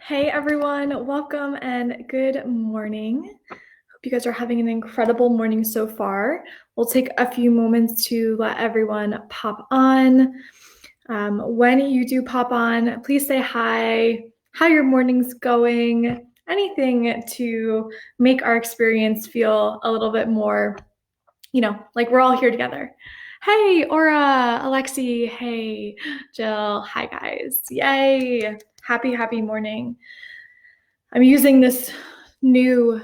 Hey everyone, welcome and good morning. Hope you guys are having an incredible morning so far. We'll take a few moments to let everyone pop on. When you do pop on, please say hi, how your morning's going, anything to make our experience feel a little bit more, like we're all here together. Hey, Aura, Alexi, hey, Jill, hi guys. Yay, happy morning. I'm using this new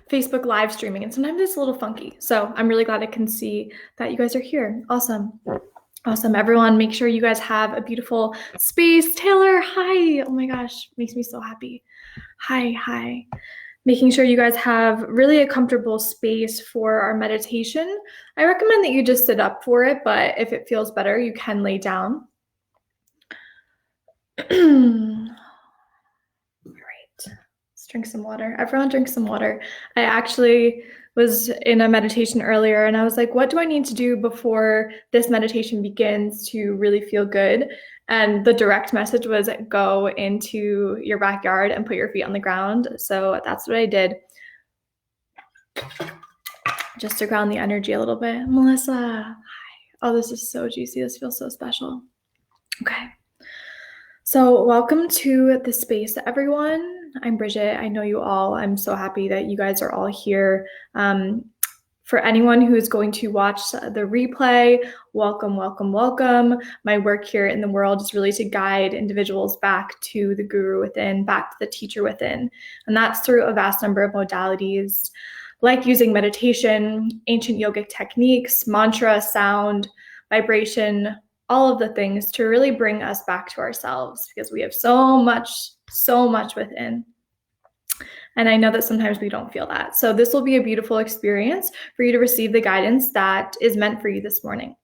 Facebook live streaming, and sometimes it's a little funky. So I'm really glad I can see that you guys are here. Awesome. Awesome. Everyone, make sure you guys have a beautiful space. Taylor, hi. Oh my gosh, makes me so happy. Hi. Making sure you guys have really a comfortable space for our meditation. I recommend that you just sit up for it, but if it feels better, you can lay down. Let's drink some water. Everyone drink some water. I actually was in a meditation earlier and I was like, what do I need to do before this meditation begins to really feel good? And the direct message was go into your backyard and put your feet on the ground. So that's what I did. Just to ground the energy a little bit. Melissa, hi. Oh, this is so juicy. This feels so special. Okay. So welcome to the space, everyone. I'm Bridget. I know you all. I'm so happy that you guys are all here. For anyone who is going to watch the replay, welcome. My work here in the world is really to guide individuals back to the guru within, back to the teacher within. And that's through a vast number of modalities, like using meditation, ancient yogic techniques, mantra, sound, vibration, all of the things to really bring us back to ourselves, because we have so much within. And I know that sometimes we don't feel that. So this will be a beautiful experience for you to receive the guidance that is meant for you this morning.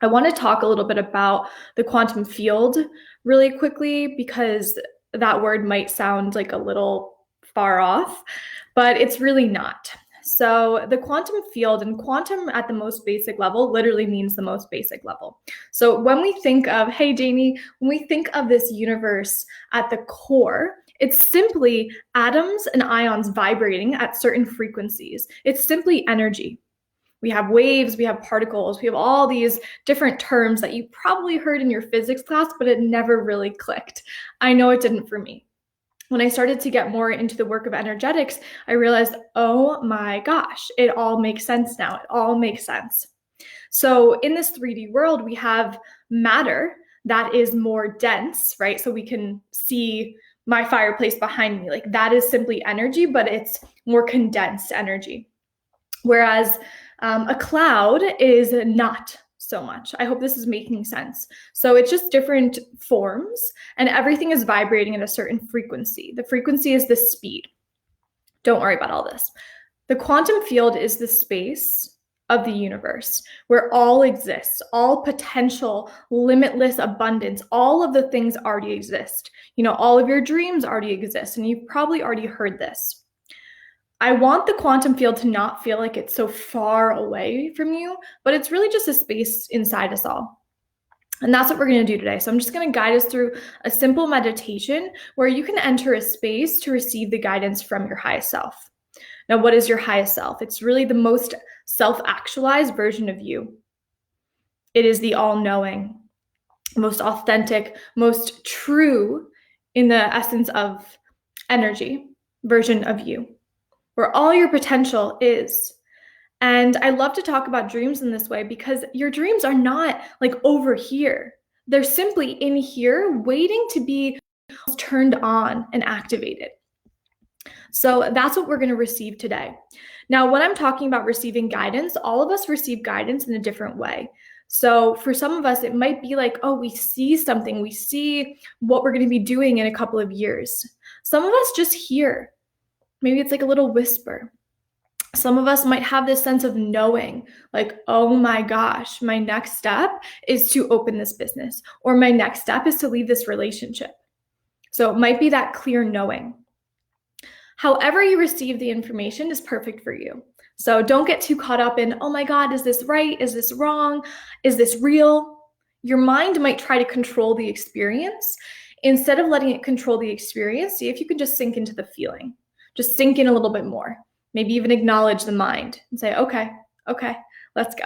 I want to talk a little bit about the quantum field really quickly, because that word might sound like a little far off, but it's really not. So the quantum field, and quantum at the most basic level literally means the most basic level. So when we think of, hey Jamie, when we think of this universe at the core, it's simply atoms and ions vibrating at certain frequencies. It's simply energy. We have waves, we have particles, we have all these different terms that you probably heard in your physics class, but it never really clicked. I know it didn't for me. When I started to get more into the work of energetics, I realized, oh my gosh, it all makes sense now. It all makes sense. So in this 3D world, we have matter that is more dense, right? So we can see my fireplace behind me. Like that is simply energy, but it's more condensed energy. Whereas a cloud is not so much. I hope this is making sense. So it's just different forms, and everything is vibrating at a certain frequency. The frequency is the speed. Don't worry about all this. The quantum field is the space of the universe where all exists, all potential, limitless abundance, all of the things already exist. All of your dreams already exist, and you've probably already heard this. I want the quantum field to not feel like it's so far away from you, but it's really just a space inside us all. And that's what we're going to do today. So I'm just going to guide us through a simple meditation where you can enter a space to receive the guidance from your highest self. Now, what is your highest self? It's really the most self-actualized version of you. It is the all-knowing, most authentic, most true in the essence of energy version of you, where all your potential is. And I love to talk about dreams in this way because your dreams are not like over here. They're simply in here waiting to be turned on and activated. So that's what we're going to receive today. Now, when I'm talking about receiving guidance, all of us receive guidance in a different way. So for some of us, it might be like, oh, we see something. We see what we're going to be doing in a couple of years. Some of us just hear. Maybe it's like a little whisper. Some of us might have this sense of knowing, like, oh my gosh, my next step is to open this business, or my next step is to leave this relationship. So it might be that clear knowing. However you receive the information is perfect for you. So don't get too caught up in, oh my God, is this right? Is this wrong? Is this real? Your mind might try to control the experience. Instead of letting it control the experience, see if you can just sink into the feeling. Just sink in a little bit more. Maybe even acknowledge the mind and say, okay, let's go.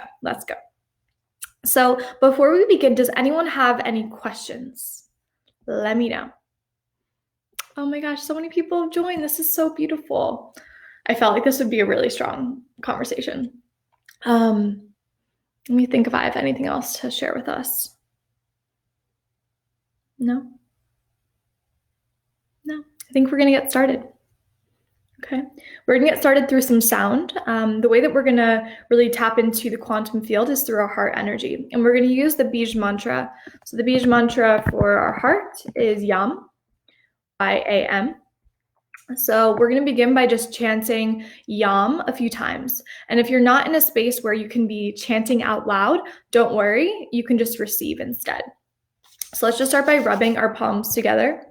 So before we begin, does anyone have any questions? Let me know. Oh my gosh, so many people have joined. This is so beautiful. I felt like this would be a really strong conversation. Let me think if I have anything else to share with us. No? I think we're going to get started. Okay, we're going to get started through some sound. The way that we're going to really tap into the quantum field is through our heart energy. And we're going to use the Bij mantra. So the Bij mantra for our heart is Yam, I-A-M. So we're going to begin by just chanting Yam a few times. And if you're not in a space where you can be chanting out loud, don't worry, you can just receive instead. So let's just start by rubbing our palms together.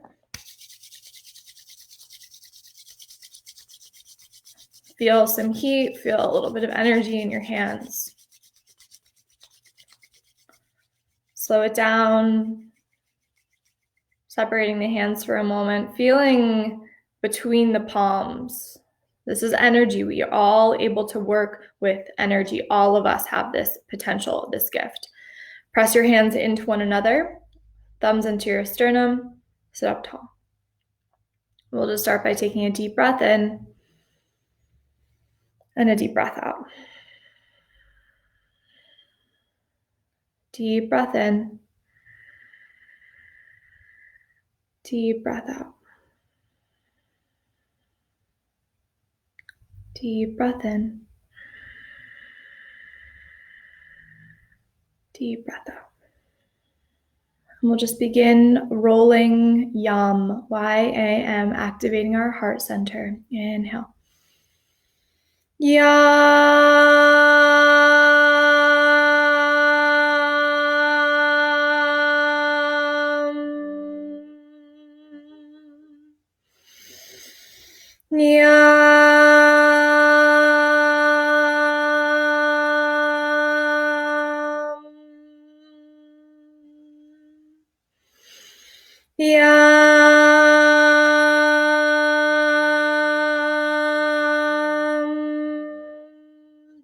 Feel some heat, feel a little bit of energy in your hands. Slow it down, separating the hands for a moment, feeling between the palms. This is energy. We are all able to work with energy. All of us have this potential, this gift. Press your hands into one another, thumbs into your sternum, sit up tall. We'll just start by taking a deep breath in and a deep breath out. Deep breath in. Deep breath out. Deep breath in. Deep breath out. And we'll just begin rolling Yam, Y-A-M, activating our heart center. Inhale.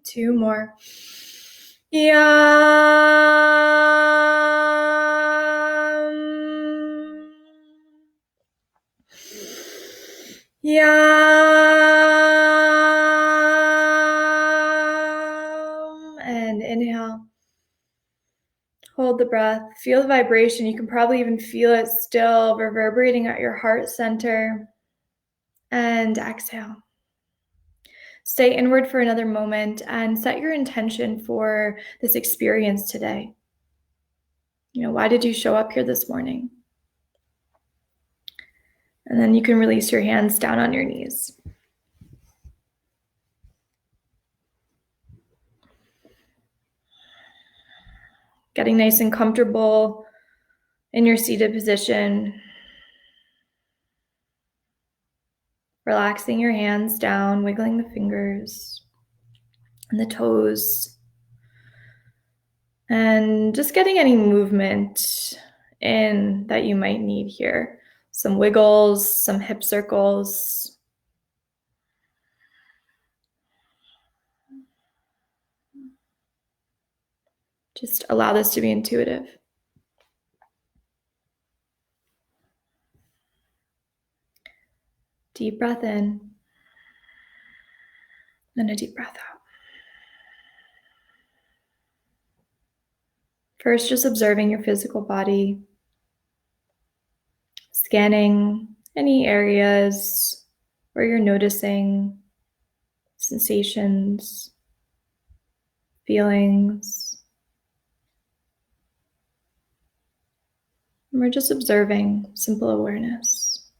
Two more. And inhale. Hold the breath. Feel the vibration. You can probably even feel it still reverberating at your heart center. And exhale. Stay inward for another moment and set your intention for this experience today. Why did you show up here this morning? And then you can release your hands down on your knees. Getting nice and comfortable in your seated position. Relaxing your hands down, wiggling the fingers and the toes. And just getting any movement in that you might need here. Some wiggles, some hip circles. Just allow this to be intuitive. Deep breath in and a deep breath out. First, just observing your physical body, scanning any areas where you're noticing sensations, feelings. And we're just observing simple awareness,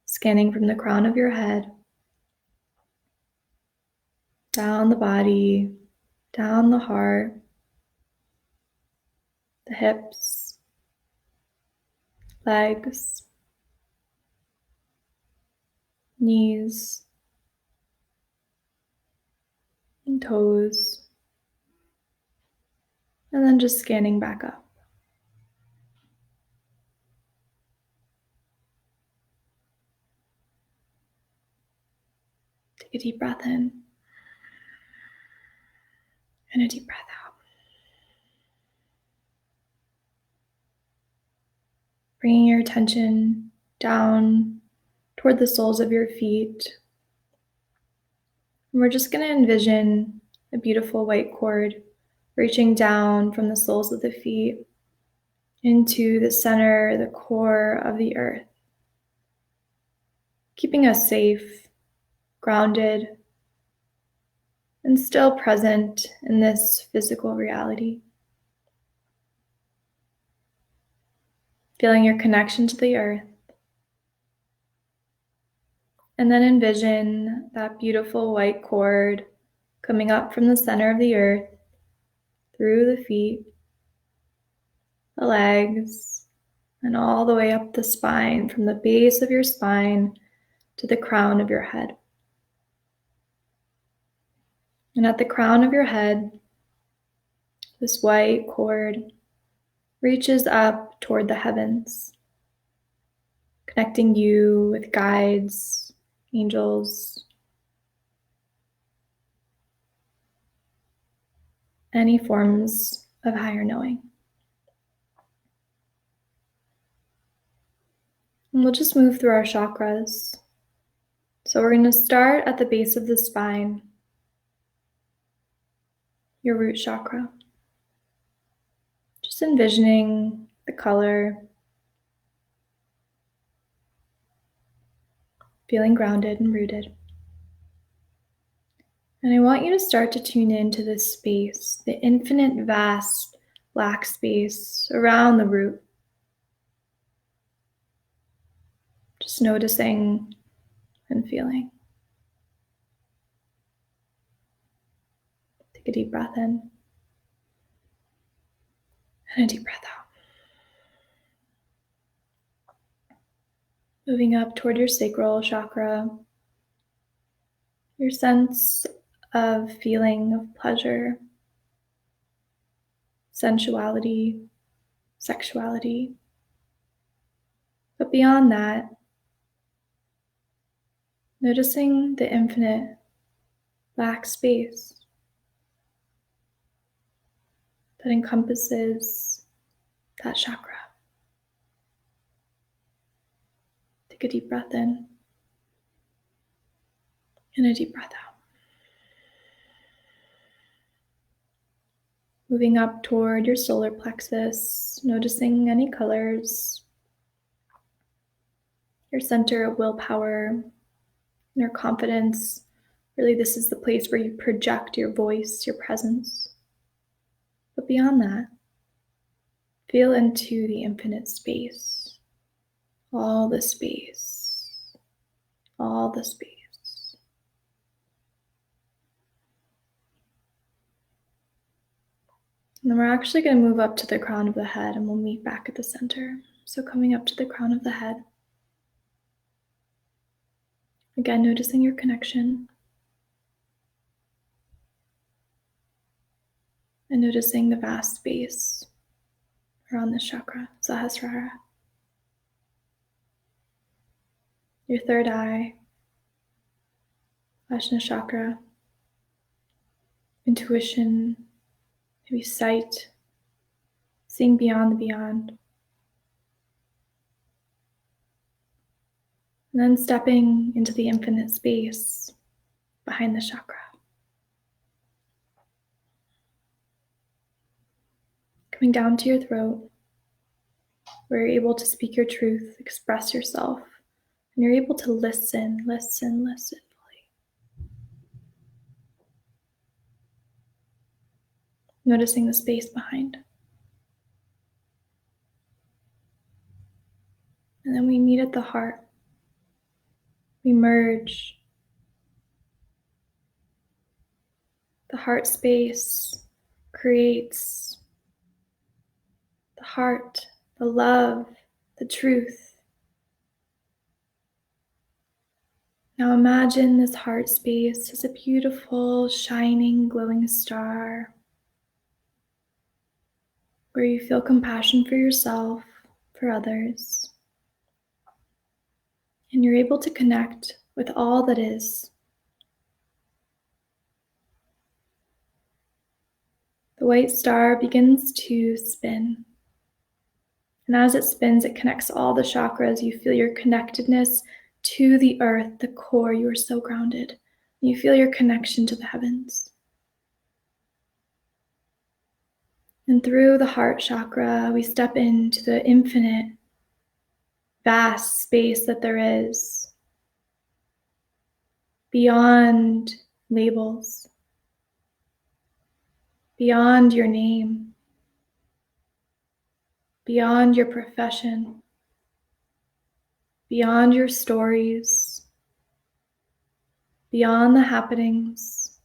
scanning from the crown of your head, down the body, down the heart, the hips, legs, knees, and toes, And then just scanning back up. Take a deep breath in and a deep breath out. Bringing your attention down toward the soles of your feet. And we're just going to envision a beautiful white cord reaching down from the soles of the feet into the center, the core of the earth, keeping us safe, grounded, and still present in this physical reality. Feeling your connection to the earth. And then envision that beautiful white cord coming up from the center of the earth, through the feet, the legs, and all the way up the spine, from the base of your spine to the crown of your head. And at the crown of your head, this white cord reaches up toward the heavens, connecting you with guides, angels, any forms of higher knowing. And we'll just move through our chakras. So we're going to start at the base of the spine, your root chakra. Just envisioning the color, feeling grounded and rooted. And I want you to start to tune into this space, the infinite, vast, black space around the root. Just noticing and feeling. Take a deep breath in and a deep breath out. Moving up toward your sacral chakra, your sense of feeling of pleasure, sensuality, sexuality. But beyond that, noticing the infinite black space that encompasses that chakra. Take a deep breath in and a deep breath out. Moving up toward your solar plexus, noticing any colors, your center of willpower, your confidence. Really, this is the place where you project your voice, your presence. But beyond that, feel into the infinite space, all the space, all the space. And then we're actually going to move up to the crown of the head and we'll meet back at the center. So coming up to the crown of the head. Again, noticing your connection. And noticing the vast space around this chakra, Sahasrara. Your third eye, Ajna chakra, intuition, maybe sight, seeing beyond the beyond. And then stepping into the infinite space behind the chakra. Coming down to your throat, where you're able to speak your truth, express yourself, and you're able to listen fully. Noticing the space behind. And then we meet at the heart. We merge. The heart space creates the heart, the love, the truth. Now imagine this heart space as a beautiful, shining, glowing star. where you feel compassion for yourself, for others, and you're able to connect with all that is. The white star begins to spin. And as it spins, it connects all the chakras. You feel your connectedness to the earth, the core. You are so grounded. You feel your connection to the heavens. And through the heart chakra, we step into the infinite, vast space that there is, beyond labels, beyond your name, beyond your profession, beyond your stories, beyond the happenings.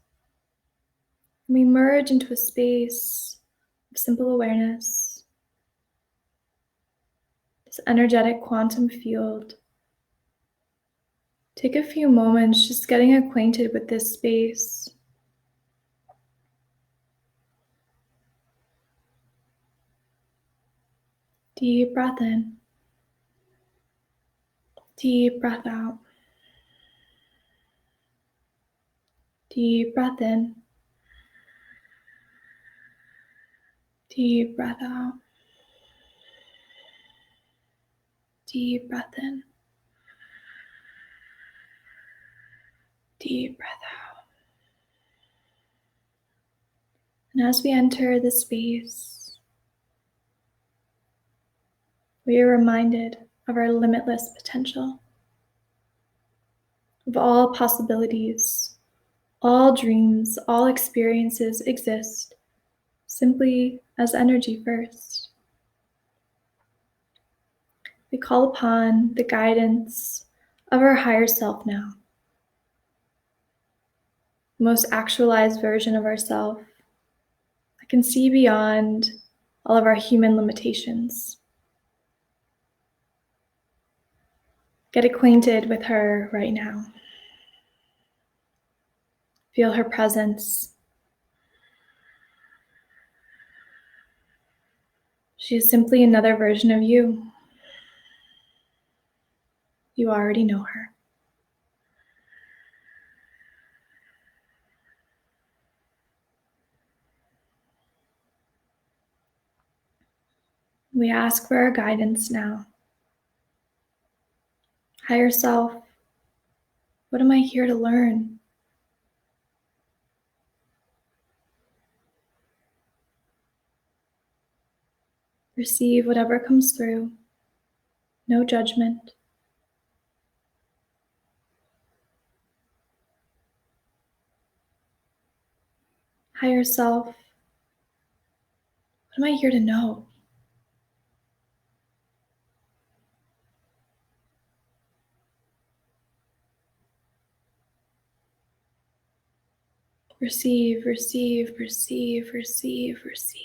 We merge into a space of simple awareness, this energetic quantum field. Take a few moments just getting acquainted with this space. Deep breath in. Deep breath out. Deep breath in. Deep breath out. Deep breath in. Deep breath out. And as we enter the space, we are reminded of our limitless potential, of all possibilities, all dreams, all experiences exist simply as energy first. We call upon the guidance of our higher self now, the most actualized version of ourself that can see beyond all of our human limitations. Get acquainted with her right now. Feel her presence. She is simply another version of you. You already know her. We ask for our guidance now. Higher self, what am I here to learn? Receive whatever comes through. No judgment. Higher self, what am I here to know? Receive, receive, receive, receive, receive.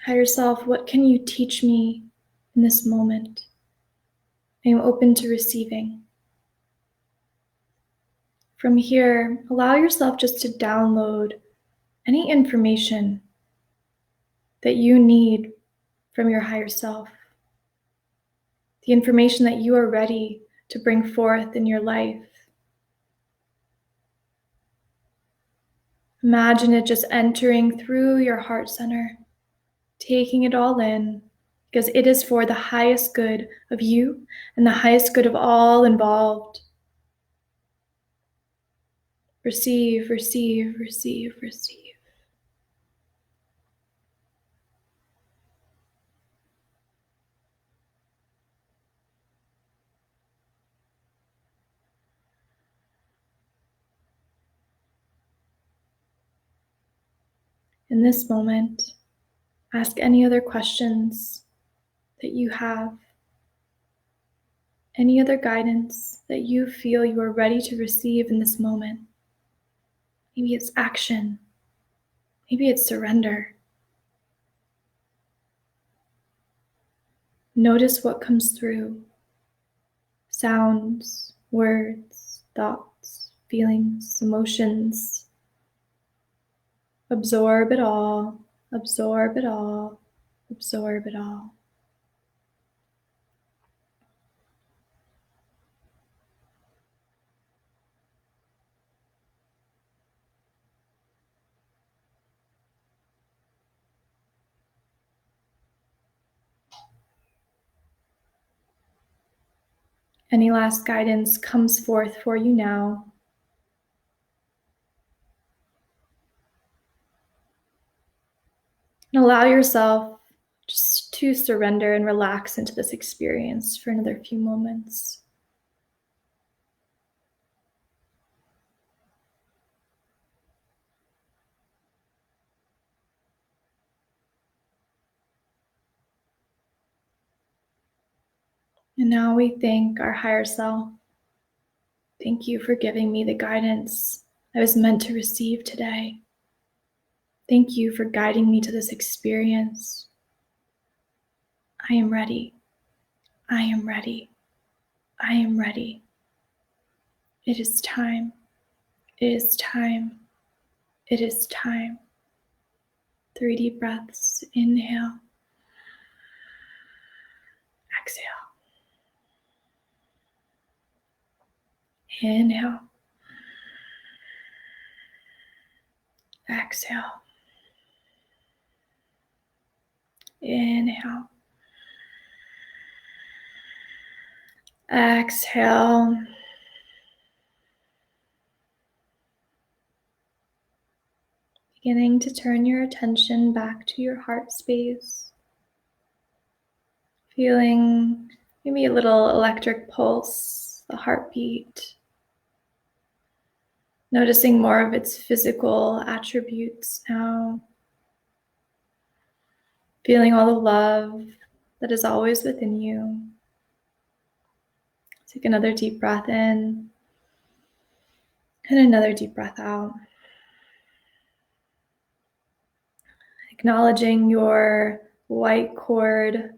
Higher self, what can you teach me in this moment? I am open to receiving. From here, allow yourself just to download any information that you need from your higher self. The information that you are ready to bring forth in your life. Imagine it just entering through your heart center, taking it all in, because it is for the highest good of you and the highest good of all involved. Receive, receive, receive, receive. In this moment, ask any other questions that you have, any other guidance that you feel you are ready to receive in this moment. Maybe it's action. Maybe it's surrender. Notice what comes through. Sounds, words, thoughts, feelings, emotions. Absorb it all, absorb it all, absorb it all. Any last guidance comes forth for you now. And allow yourself just to surrender and relax into this experience for another few moments. And now we thank our higher self. Thank you for giving me the guidance I was meant to receive today. Thank you for guiding me to this experience. I am ready. I am ready. I am ready. It is time. It is time. It is time. 3 deep breaths. Inhale. Exhale. Inhale. Exhale. Inhale. Exhale. Beginning to turn your attention back to your heart space. Feeling maybe a little electric pulse, the heartbeat. Noticing more of its physical attributes now. Feeling all the love that is always within you. Take another deep breath in and another deep breath out. Acknowledging your white cord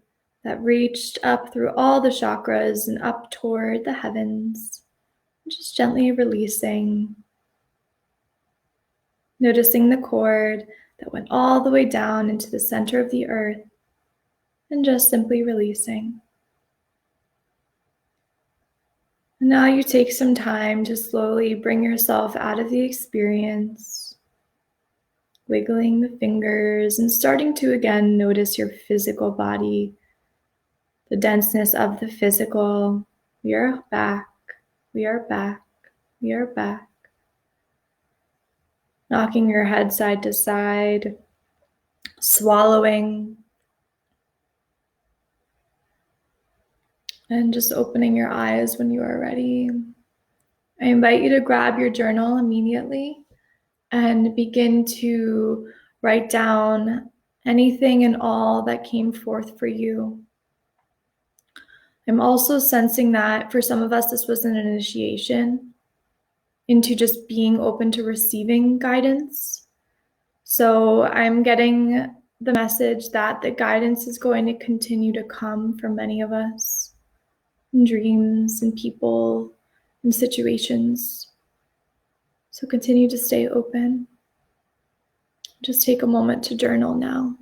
that reached up through all the chakras and up toward the heavens. Just gently releasing. Noticing the cord that went all the way down into the center of the earth and just simply releasing. And now you take some time to slowly bring yourself out of the experience, wiggling the fingers and starting to again notice your physical body, the denseness of the physical. We are back, we are back, we are back. Knocking your head side to side, swallowing, and just opening your eyes when you are ready. I invite you to grab your journal immediately and begin to write down anything and all that came forth for you. I'm also sensing that for some of us, this was an initiation into just being open to receiving guidance. So I'm getting the message that the guidance is going to continue to come for many of us in dreams and people and situations. So continue to stay open. Just take a moment to journal now.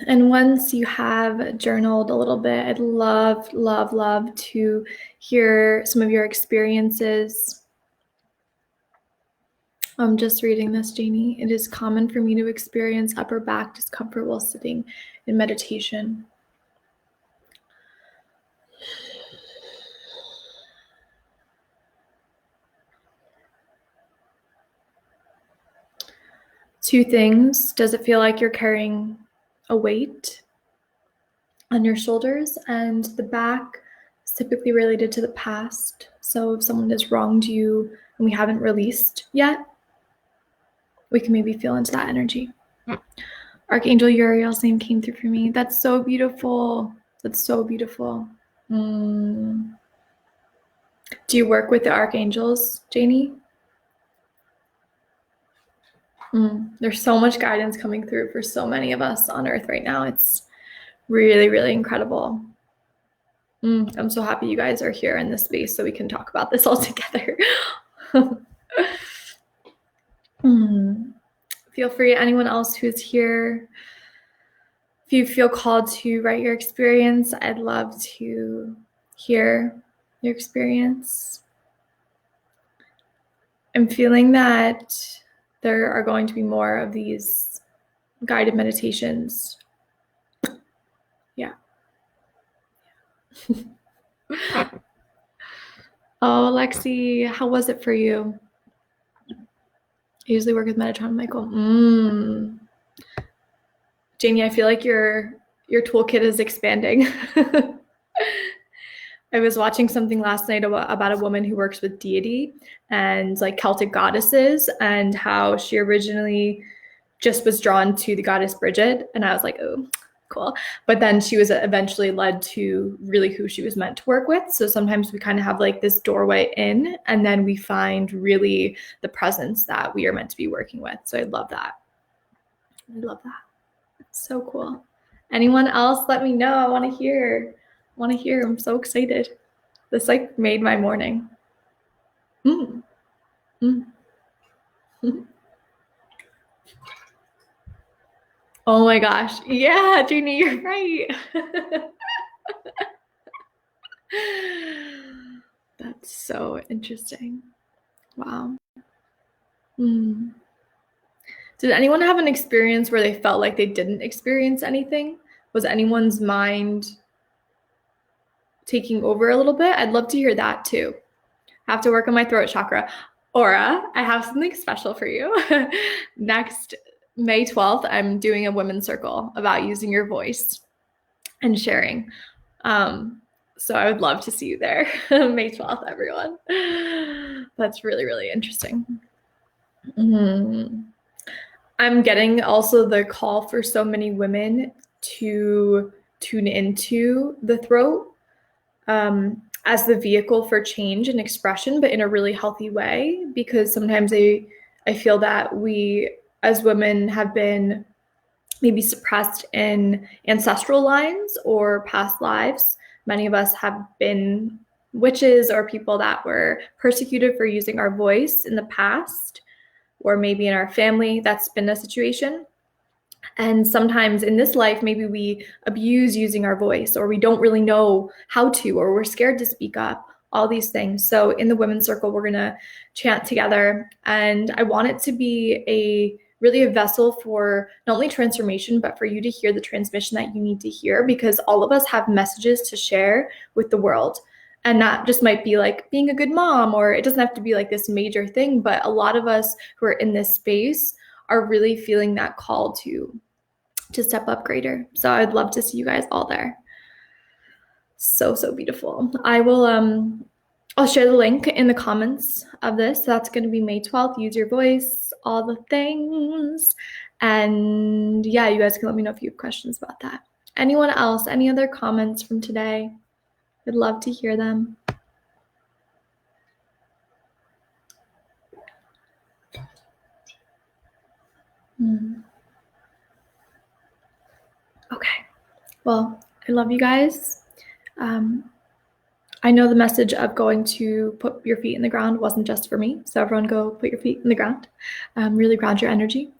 And once you have journaled a little bit, I'd love to hear some of your experiences. I'm just reading this, Janie. It is common for me to experience upper back discomfort while sitting in meditation. 2 things. Does it feel like you're carrying a weight on your shoulders? And the back is typically related to the past. So if someone has wronged you and we haven't released yet, we can maybe feel into that energy. Archangel Uriel's name came through for me. That's so beautiful. That's so beautiful. Do you work with the archangels, Janie? There's so much guidance coming through for so many of us on earth right now. It's really, really incredible. I'm so happy you guys are here in this space so we can talk about this all together. Feel free, anyone else who's here, if you feel called to write your experience, I'd love to hear your experience. I'm feeling that there are going to be more of these guided meditations. Yeah. Oh, Lexi, how was it for you? I usually work with Metatron and Michael. Janie, I feel like your toolkit is expanding. I was watching something last night about a woman who works with deity and like Celtic goddesses, and how she originally just was drawn to the goddess Bridget. And I was like, oh, cool. But then she was eventually led to really who she was meant to work with. So sometimes we kind of have like this doorway in, and then we find really the presence that we are meant to be working with. So I love that. I love that. So cool. Anyone else? Let me know. I want to hear. I'm so excited. This like made my morning. Oh my gosh. Yeah, Jeannie, you're right. That's so interesting. Wow. Did anyone have an experience where they felt like they didn't experience anything? Was anyone's mind taking over a little bit? I'd love to hear that too. I have to work on my throat chakra. Aura, I have something special for you. Next May 12th, I'm doing a women's circle about using your voice and sharing. So I would love to see you there. May 12th, everyone. That's really, really interesting. I'm getting also the call for so many women to tune into the throat as the vehicle for change and expression, but in a really healthy way, because sometimes I feel that we as women have been maybe suppressed in ancestral lines or past lives. Many of us have been witches or people that were persecuted for using our voice in the past, or maybe in our family that's been a situation. And sometimes in this life, maybe we abuse using our voice, or we don't really know how to, or we're scared to speak up, all these things. So in the women's circle, we're going to chant together. And I want it to be really a vessel for not only transformation, but for you to hear the transmission that you need to hear, because all of us have messages to share with the world. And that just might be like being a good mom, or it doesn't have to be like this major thing, but a lot of us who are in this space are really feeling that call to step up greater. So I'd love to see you guys all there. So beautiful. I will I'll share the link in the comments of this. That's going to be May 12th. Use your voice, all the things. And yeah, you guys can let me know if you have questions about that. Anyone else? Any other comments from today? I'd love to hear them. Okay. Well, I love you guys. I know the message of going to put your feet in the ground wasn't just for me. So everyone go put your feet in the ground. Really ground your energy.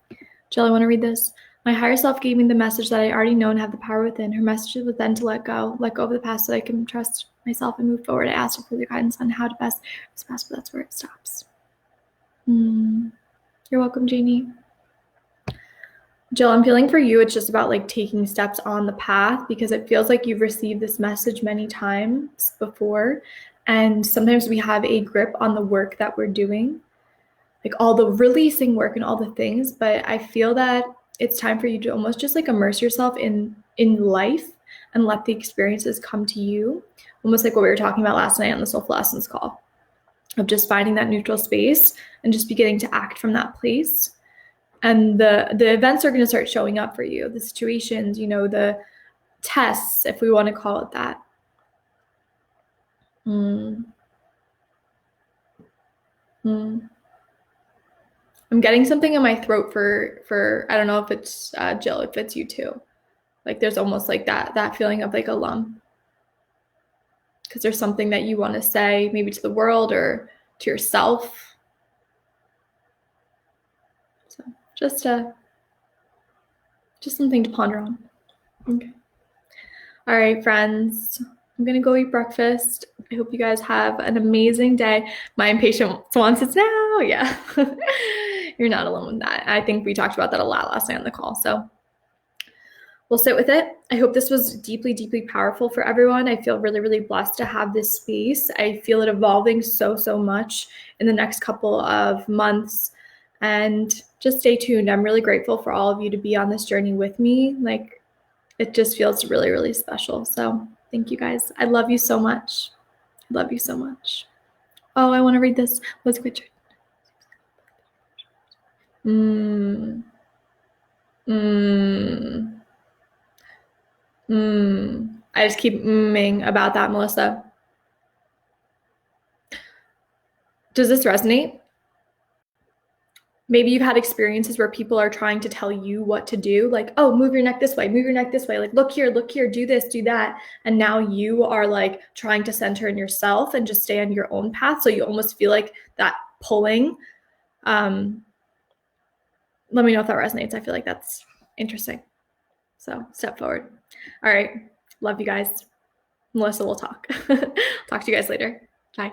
Jill, I want to read this. My higher self gave me the message that I already know and have the power within. Her message was then to let go of the past so I can trust myself and move forward. I asked her for the guidance on how to best express, but that's where it stops. You're welcome, Janie. Jill, I'm feeling for you, it's just about like taking steps on the path, because it feels like you've received this message many times before. And sometimes we have a grip on the work that we're doing. like all the releasing work and all the things, but I feel that it's time for you to almost just like immerse yourself in life and let the experiences come to you, almost like what we were talking about last night on the Soulful Essence call, of just finding that neutral space and just beginning to act from that place. And the events are going to start showing up for you, the situations, you know, the tests, if we want to call it that. I'm getting something in my throat for I don't know if it's Jill, if it's you too. Like there's almost like that feeling of like a lump. Because there's something that you want to say, maybe to the world or to yourself. So just something to ponder on. Okay. All right, friends. I'm gonna go eat breakfast. I hope you guys have an amazing day. My impatient wants it now. Yeah. You're not alone with that. I think we talked about that a lot last night on the call. So we'll sit with it. I hope this was deeply, deeply powerful for everyone. I feel really, really blessed to have this space. I feel it evolving so, so much in the next couple of months. And just stay tuned. I'm really grateful for all of you to be on this journey with me. Like, it just feels really, really special. So thank you guys. I love you so much. I love you so much. Oh, I want to read this. Let's quit. I just keep about that, Melissa. Does this resonate? Maybe you've had experiences where people are trying to tell you what to do, like, oh, move your neck this way, like, look here, do this, do that. And now you are like trying to center in yourself and just stay on your own path. So you almost feel like that pulling. Let me know if that resonates. I feel like that's interesting. So step forward. All right. Love you guys. Melissa will talk. Talk to you guys later. Bye.